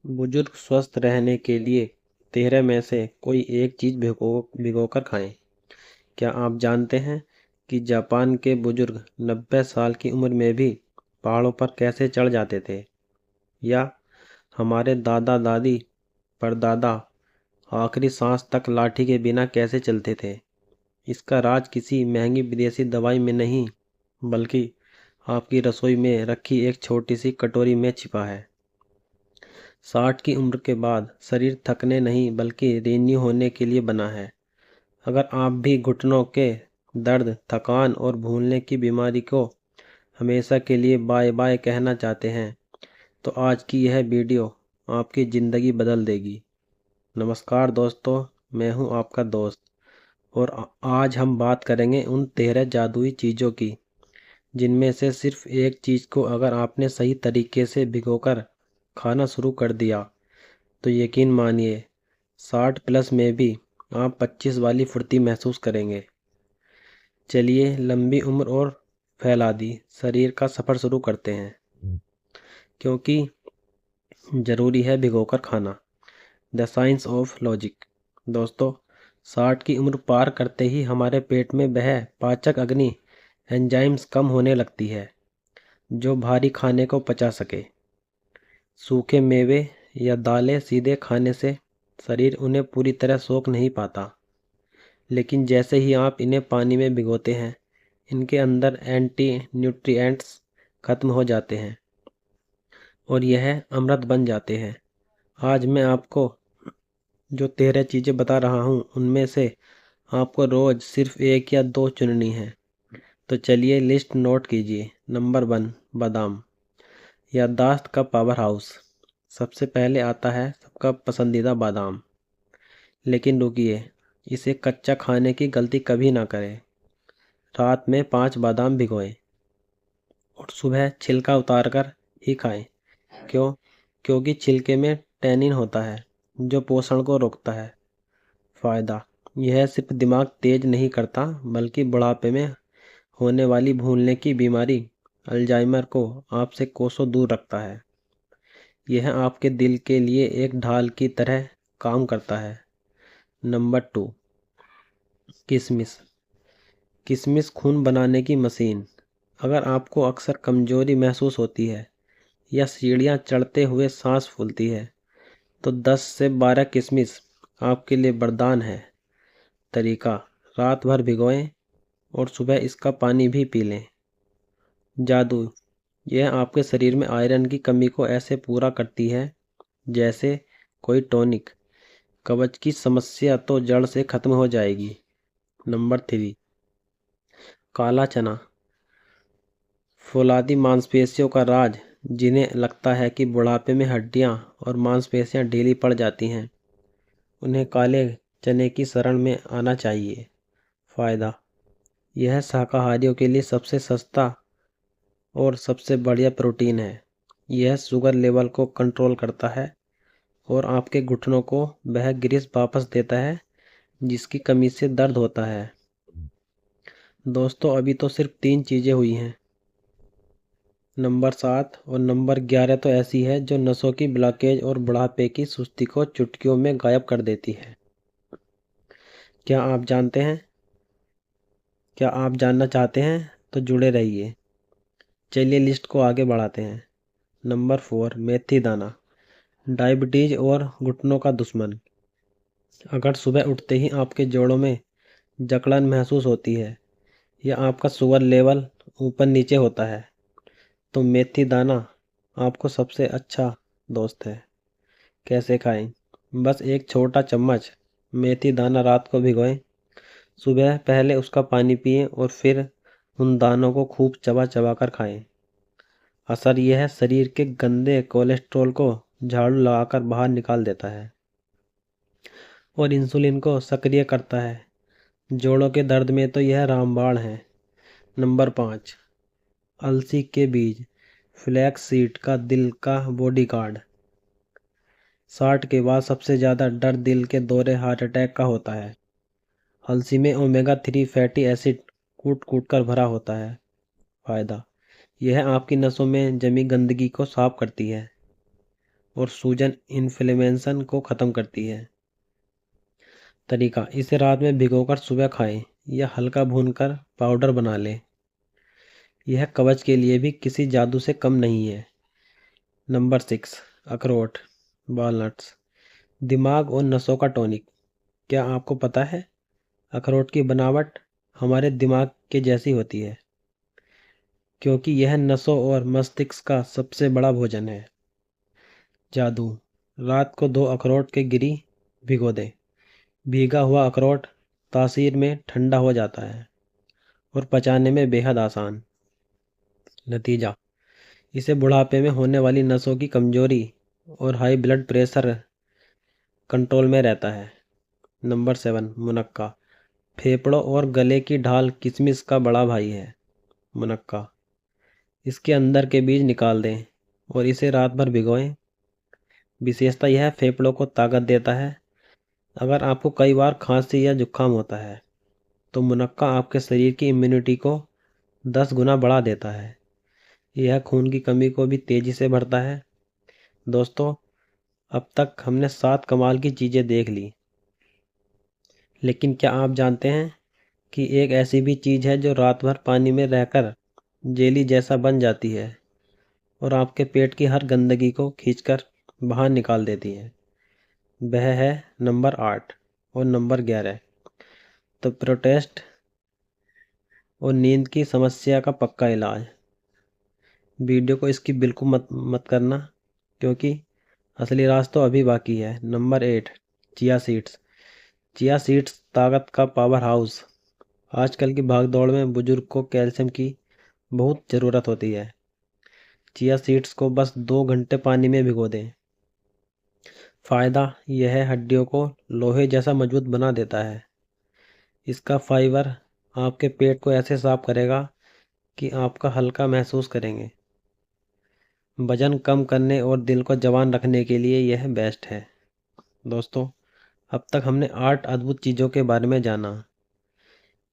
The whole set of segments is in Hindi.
बुजुर्ग स्वस्थ रहने के लिए 13 में से कोई एक चीज़ भिगोकर खाएं। क्या आप जानते हैं कि जापान के बुजुर्ग 90 साल की उम्र में भी पहाड़ों पर कैसे चढ़ जाते थे? या हमारे दादा दादी परदादा आखिरी सांस तक लाठी के बिना कैसे चलते थे? इसका राज किसी महंगी विदेशी दवाई में नहीं, बल्कि आपकी रसोई में रखी एक छोटी सी कटोरी में छिपा है। 60 की उम्र के बाद शरीर थकने नहीं बल्कि रिन्यू होने के लिए बना है। अगर आप भी घुटनों के दर्द, थकान और भूलने की बीमारी को हमेशा के लिए बाय बाय कहना चाहते हैं, तो आज की यह वीडियो आपकी ज़िंदगी बदल देगी। नमस्कार दोस्तों, मैं हूं आपका दोस्त और आज हम बात करेंगे उन 13 जादुई चीज़ों की, जिनमें से सिर्फ एक चीज़ को अगर आपने सही तरीके से भिगोकर खाना शुरू कर दिया तो यकीन मानिए 60 प्लस में भी आप 25 वाली फुर्ती महसूस करेंगे। चलिए लंबी उम्र और फैलादी शरीर का सफ़र शुरू करते हैं, क्योंकि ज़रूरी है भिगोकर खाना। The science of logic. दोस्तों, 60 की उम्र पार करते ही हमारे पेट में वह पाचक अग्नि एंजाइम्स कम होने लगती है जो भारी खाने को पचा सके। सूखे मेवे या दालें सीधे खाने से शरीर उन्हें पूरी तरह सोख नहीं पाता, लेकिन जैसे ही आप इन्हें पानी में भिगोते हैं, इनके अंदर एंटी न्यूट्रिएंट्स खत्म हो जाते हैं और यह अमृत बन जाते हैं। आज मैं आपको जो 13 चीज़ें बता रहा हूँ, उनमें से आपको रोज़ सिर्फ एक या दो चुननी है। तो चलिए लिस्ट नोट कीजिए। नंबर 1, बादाम। याददाश्त का पावर हाउस। सबसे पहले आता है सबका पसंदीदा बादाम। लेकिन रुकिए, इसे कच्चा खाने की गलती कभी ना करें। रात में 5 बादाम भिगोएं और सुबह छिलका उतारकर ही खाएं। क्यों? क्योंकि छिलके में टैनिन होता है जो पोषण को रोकता है। फ़ायदा: यह सिर्फ दिमाग तेज नहीं करता, बल्कि बुढ़ापे में होने वाली भूलने की बीमारी अल्जाइमर को आपसे कोसों दूर रखता है। यह आपके दिल के लिए एक ढाल की तरह काम करता है। नंबर 2, किशमिश। किशमिश खून बनाने की मशीन। अगर आपको अक्सर कमजोरी महसूस होती है या सीढ़ियाँ चढ़ते हुए सांस फूलती है, तो 10 से 12 किशमिश आपके लिए वरदान है। तरीका: रात भर भिगोएं और सुबह इसका पानी भी पी लें। जादू: यह आपके शरीर में आयरन की कमी को ऐसे पूरा करती है जैसे कोई टॉनिक। कब्ज की समस्या तो जड़ से खत्म हो जाएगी। नंबर 3, काला चना। फौलादी मांसपेशियों का राज। जिन्हें लगता है कि बुढ़ापे में हड्डियां और मांसपेशियां ढीली पड़ जाती हैं, उन्हें काले चने की शरण में आना चाहिए। फ़ायदा: यह शाकाहारियों के लिए सबसे सस्ता और सबसे बढ़िया प्रोटीन है। यह शुगर लेवल को कंट्रोल करता है और आपके घुटनों को वह ग्रिस वापस देता है जिसकी कमी से दर्द होता है। दोस्तों, अभी तो सिर्फ 3 चीज़ें हुई हैं। नंबर 7 और नंबर 11 तो ऐसी है जो नसों की ब्लॉकेज और बुढ़ापे की सुस्ती को चुटकियों में गायब कर देती है। क्या आप जानते हैं? क्या आप जानना चाहते हैं? तो जुड़े रहिए। चलिए लिस्ट को आगे बढ़ाते हैं। नंबर 4, मेथी दाना। डायबिटीज और घुटनों का दुश्मन। अगर सुबह उठते ही आपके जोड़ों में जकड़न महसूस होती है या आपका शुगर लेवल ऊपर नीचे होता है, तो मेथी दाना आपको सबसे अच्छा दोस्त है। कैसे खाएं? बस एक छोटा चम्मच मेथी दाना रात को भिगोएं। सुबह पहले उसका पानी पिएं और फिर उन दानों को खूब चबा चबा कर खाएं। असर यह है, शरीर के गंदे कोलेस्ट्रॉल को झाड़ू लगाकर बाहर निकाल देता है और इंसुलिन को सक्रिय करता है। जोड़ों के दर्द में तो यह रामबाण है। नंबर 5, अलसी के बीज। फ्लैक्स सीड का दिल का बॉडीगार्ड। 60 के बाद सबसे ज़्यादा डर दिल के दौरे, हार्ट अटैक का होता है। अलसी में ओमेगा 3 फैटी एसिड कूट कूट कर भरा होता है। फ़ायदा: यह आपकी नसों में जमी गंदगी को साफ करती है और सूजन इन्फ्लेमेशन को ख़त्म करती है। तरीका: इसे रात में भिगोकर सुबह खाएं या हल्का भूनकर पाउडर बना लें। यह कब्ज के लिए भी किसी जादू से कम नहीं है। नंबर 6, अखरोट, वॉलनट्स, दिमाग और नसों का टॉनिक। क्या आपको पता है अखरोट की बनावट हमारे दिमाग के जैसी होती है, क्योंकि यह नसों और मस्तिष्क का सबसे बड़ा भोजन है। जादू: रात को 2 अखरोट के गिरी भिगो दें। भीगा हुआ अखरोट तासीर में ठंडा हो जाता है और पचाने में बेहद आसान। नतीजा: इसे बुढ़ापे में होने वाली नसों की कमजोरी और हाई ब्लड प्रेशर कंट्रोल में रहता है। नंबर 7, मुनक्का, फेफड़ों और गले की ढाल किशमिश का बड़ा भाई है। मुनक्का: इसके अंदर के बीज निकाल दें और इसे रात भर भिगोएं। विशेषता: यह फेफड़ों को ताकत देता है। अगर आपको कई बार खांसी या जुकाम होता है तो मुनक्का आपके शरीर की इम्यूनिटी को 10 गुना बढ़ा देता है। यह खून की कमी को भी तेजी से भरता है। दोस्तों, अब तक हमने 7 कमाल की चीज़ें देख ली, लेकिन क्या आप जानते हैं कि एक ऐसी भी चीज़ है जो रात भर पानी में रहकर जेली जैसा बन जाती है और आपके पेट की हर गंदगी को खींचकर बाहर निकाल देती है? वह है नंबर 8 और नंबर 11। तो प्रोटेस्ट और नींद की समस्या का पक्का इलाज। वीडियो को इसकी बिल्कुल मत करना, क्योंकि असली राज तो अभी बाकी है। Number 8, chia seeds. Chia seeds ताकत का पावर हाउस। आजकल की भागदौड़ में बुजुर्ग को कैल्शियम की बहुत ज़रूरत होती है। चिया सीड्स को बस 2 घंटे पानी में भिगो दें। फ़ायदा: यह हड्डियों को लोहे जैसा मजबूत बना देता है। इसका फाइबर आपके पेट को ऐसे साफ करेगा कि आपका हल्का महसूस करेंगे। वजन कम करने और दिल को जवान रखने के लिए यह बेस्ट है। दोस्तों, अब तक हमने 8 अद्भुत चीज़ों के बारे में जाना,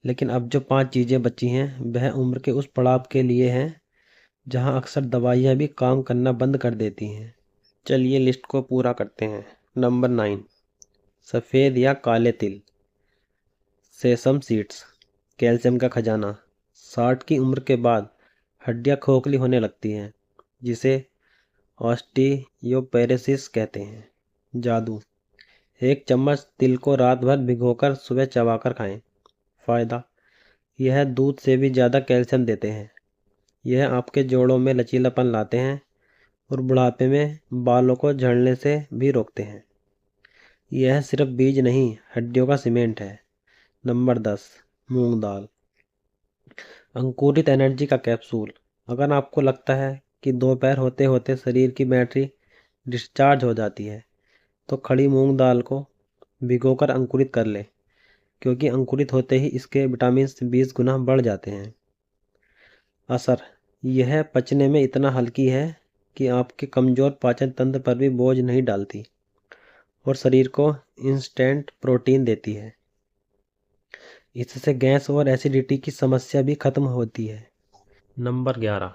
लेकिन अब जो 5 चीज़ें बची हैं वह उम्र के उस पड़ाव के लिए हैं जहां अक्सर दवाइयां भी काम करना बंद कर देती हैं। चलिए लिस्ट को पूरा करते हैं। नंबर 9, सफ़ेद या काले तिल, सेसम सीड्स, कैल्शियम का खजाना। 60 की उम्र के बाद हड्डियां खोखली होने लगती हैं, जिसे ऑस्टियोपेरेसिस कहते हैं। जादू: 1 चम्मच तिल को रात भर भिगोकर सुबह चबाकर खाएं। फ़ायदा: यह दूध से भी ज़्यादा कैल्शियम देते हैं। यह आपके जोड़ों में लचीलापन लाते हैं और बुढ़ापे में बालों को झड़ने से भी रोकते हैं। यह सिर्फ बीज नहीं, हड्डियों का सीमेंट है। नंबर 10, मूंग दाल, अंकुरित एनर्जी का कैप्सूल। अगर आपको लगता है कि दोपहर होते होते शरीर की बैटरी डिस्चार्ज हो जाती है, तो खड़ी मूंग दाल को भिगोकर अंकुरित कर ले, क्योंकि अंकुरित होते ही इसके विटामिन 20 गुना बढ़ जाते हैं। असर: यह पचने में इतना हल्की है कि आपके कमज़ोर पाचन तंत्र पर भी बोझ नहीं डालती और शरीर को इंस्टेंट प्रोटीन देती है। इससे गैस और एसिडिटी की समस्या भी खत्म होती है। नंबर 11,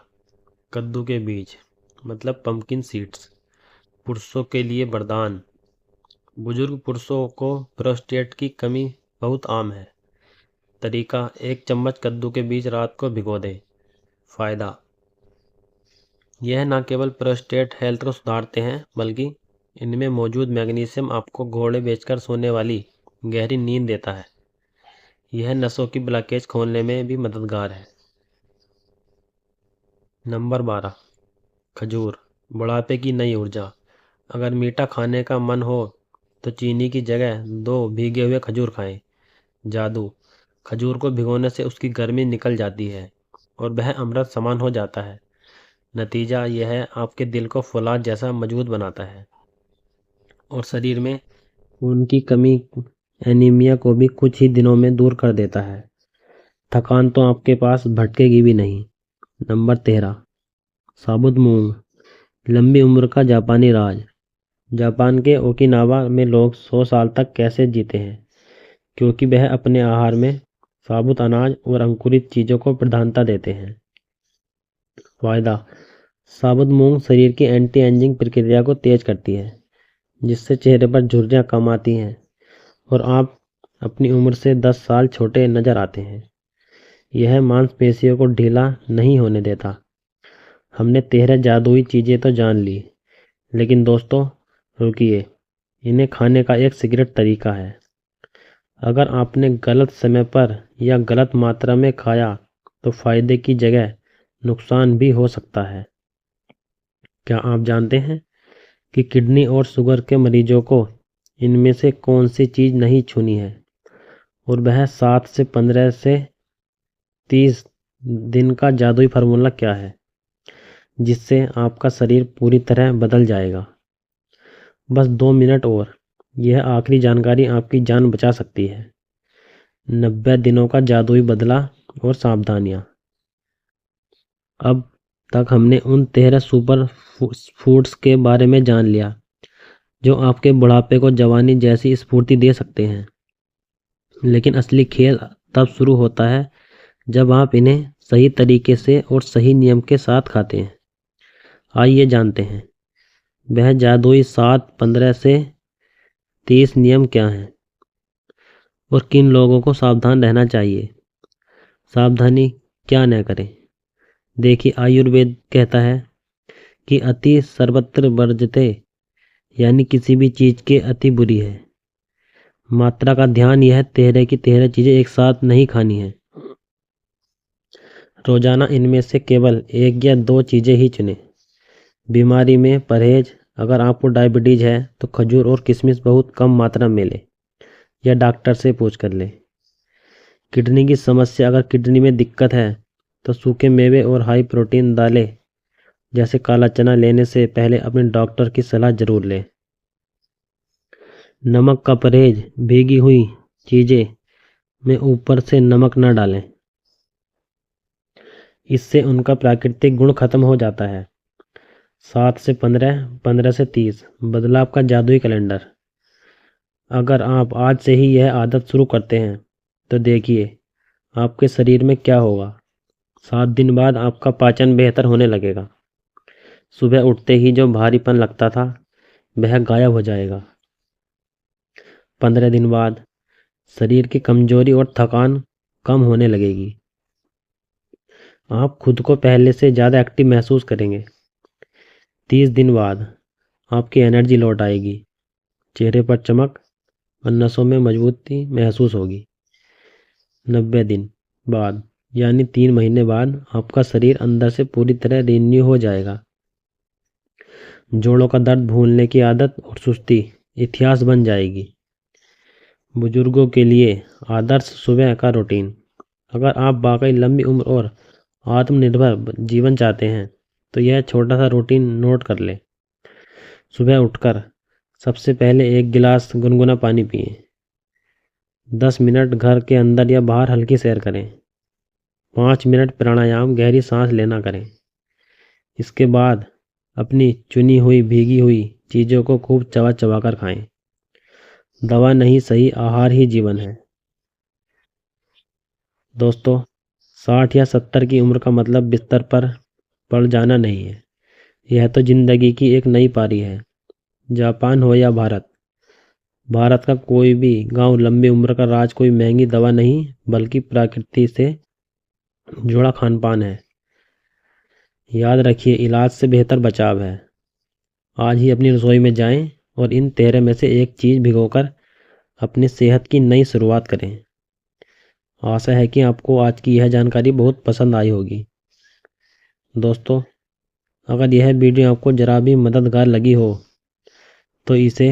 कद्दू के बीज मतलब पंपकिन सीड्स, पुरुषों के लिए वरदान। बुजुर्ग पुरुषों को प्रोस्टेट की कमी बहुत आम है। तरीका: 1 चम्मच कद्दू के बीज रात को भिगो दें। फ़ायदा: यह न केवल प्रोस्टेट हेल्थ को सुधारते हैं, बल्कि इनमें मौजूद मैग्नीशियम आपको घोड़े बेचकर सोने वाली गहरी नींद देता है। यह नसों की ब्लॉकेज खोलने में भी मददगार है। नंबर 12, खजूर, बुढ़ापे की नई ऊर्जा। अगर मीठा खाने का मन हो तो चीनी की जगह 2 भीगे हुए खजूर खाएं। जादू: खजूर को भिगोने से उसकी गर्मी निकल जाती है और वह अमृत समान हो जाता है। नतीजा: यह आपके दिल को फौलाद जैसा मजबूत बनाता है और शरीर में खून की कमी, एनीमिया को भी कुछ ही दिनों में दूर कर देता है। थकान तो आपके पास भटकेगी भी नहीं। नंबर 13, साबुत मूंग, लंबी उम्र का जापानी राज। जापान के ओकिनावा में लोग 100 साल तक कैसे जीते हैं? क्योंकि वह अपने आहार में साबुत अनाज और अंकुरित चीज़ों को प्रधानता देते हैं। फ़ायदा: साबुत मूंग शरीर की एंटी एजिंग प्रक्रिया को तेज करती है, जिससे चेहरे पर झुर्रियाँ कम आती हैं और आप अपनी उम्र से 10 साल छोटे नजर आते हैं। यह मांसपेशियों को ढीला नहीं होने देता। हमने 13 जादुई चीज़ें तो जान ली, लेकिन दोस्तों रुकिए, इन्हें खाने का एक सीक्रेट तरीका है। अगर आपने गलत समय पर या गलत मात्रा में खाया तो फायदे की जगह नुकसान भी हो सकता है। क्या आप जानते हैं कि किडनी और शुगर के मरीजों को इनमें से कौन सी चीज़ नहीं छूनी है? और वह 7 से 15 से 30 दिन का जादुई फार्मूला क्या है, जिससे आपका शरीर पूरी तरह बदल जाएगा? बस 2 मिनट और, यह आखिरी जानकारी आपकी जान बचा सकती है। 90 दिनों का जादुई बदला और सावधानियाँ। अब तक हमने उन 13 सुपर फूड्स के बारे में जान लिया जो आपके बुढ़ापे को जवानी जैसी स्फूर्ति दे सकते हैं। लेकिन असली खेल तब शुरू होता है जब आप इन्हें सही तरीके से और सही नियम के साथ खाते हैं। आइए जानते हैं वह जादुई 7, 15 से 30 नियम क्या हैं और किन लोगों को सावधान रहना चाहिए। सावधानी क्या न करें। देखिए, आयुर्वेद कहता है कि अति सर्वत्र वर्जते, यानी किसी भी चीज़ के अति बुरी है। मात्रा का ध्यान, यह 13 की 13 चीज़ें एक साथ नहीं खानी है। रोजाना इनमें से केवल 1 या 2 चीज़ें ही चुनें। बीमारी में परहेज, अगर आपको डायबिटीज़ है तो खजूर और किशमिश बहुत कम मात्रा में लें या डॉक्टर से पूछ कर लें। किडनी की समस्या, अगर किडनी में दिक्कत है तो सूखे मेवे और हाई प्रोटीन दालें जैसे काला चना लेने से पहले अपने डॉक्टर की सलाह जरूर लें। नमक का परहेज, भीगी हुई चीज़ें में ऊपर से नमक न डालें, इससे उनका प्राकृतिक गुण खत्म हो जाता है। 7 से 15, 15 से 30, बदलाव का जादुई कैलेंडर। अगर आप आज से ही यह आदत शुरू करते हैं तो देखिए आपके शरीर में क्या होगा। 7 दिन बाद आपका पाचन बेहतर होने लगेगा। सुबह उठते ही जो भारीपन लगता था वह गायब हो जाएगा। 15 दिन बाद शरीर की कमजोरी और थकान कम होने लगेगी। आप खुद को पहले से ज़्यादा एक्टिव महसूस करेंगे। 30 दिन बाद आपकी एनर्जी लौट आएगी, चेहरे पर चमक और नसों में मजबूती महसूस होगी। 90 दिन बाद, यानी 3 महीने बाद, आपका शरीर अंदर से पूरी तरह रिन्यू हो जाएगा। जोड़ों का दर्द भूलने की आदत और सुस्ती इतिहास बन जाएगी। बुजुर्गों के लिए आदर्श सुबह का रूटीन। अगर आप वाकई लंबी उम्र और आत्मनिर्भर जीवन चाहते हैं तो यह छोटा सा रूटीन नोट कर लें। सुबह उठकर सबसे पहले 1 गिलास गुनगुना पानी पिएं। 10 मिनट घर के अंदर या बाहर हल्की सैर करें। 5 मिनट प्राणायाम, गहरी सांस लेना करें। इसके बाद अपनी चुनी हुई भीगी हुई चीज़ों को खूब चबा चबा कर खाएं। दवा नहीं, सही आहार ही जीवन है। दोस्तों, 60 या 70 की उम्र का मतलब बिस्तर पर पड़ जाना नहीं है। यह तो जिंदगी की एक नई पारी है। जापान हो या भारत, भारत का कोई भी गांव लंबी उम्र का राज कोई महंगी दवा नहीं, बल्कि प्रकृति से जुड़ा खान पान है। याद रखिए, इलाज से बेहतर बचाव है। आज ही अपनी रसोई में जाएं और इन 13 में से एक चीज़ भिगोकर अपनी सेहत की नई शुरुआत करें। आशा है कि आपको आज की यह जानकारी बहुत पसंद आई होगी। दोस्तों, अगर यह वीडियो आपको ज़रा भी मददगार लगी हो तो इसे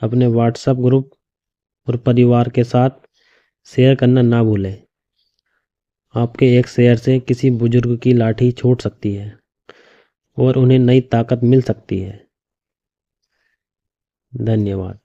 अपने व्हाट्सएप ग्रुप और परिवार के साथ शेयर करना ना भूलें। आपके एक शेयर से किसी बुजुर्ग की लाठी छूट सकती है और उन्हें नई ताकत मिल सकती है। धन्यवाद।